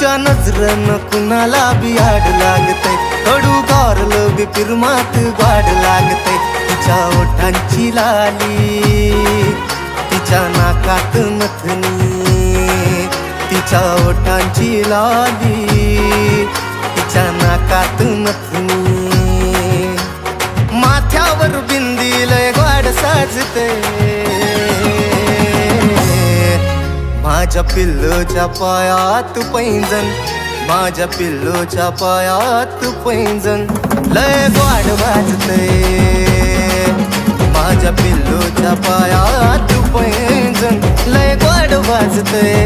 तिच्या नजरनं कुणाला बी आड लागतंय, कडू गारलं बी पिरमात गाड लागतंय. तिच्या ओठांची लाली, तिच्या नाकात नथनी, तिच्या ओठांची लाली, तिच्या नाकात नथनी. माथ्यावर बिंदी लय गाड साजते, माझ्या पिल्लूच्या पायात पैंजण, माझ्या पिल्लूच्या पायात पैंजण लय गाड वाजतंय. माझ्या पिल्लूच्या पायात पैंजण लय गाड वाजतंय.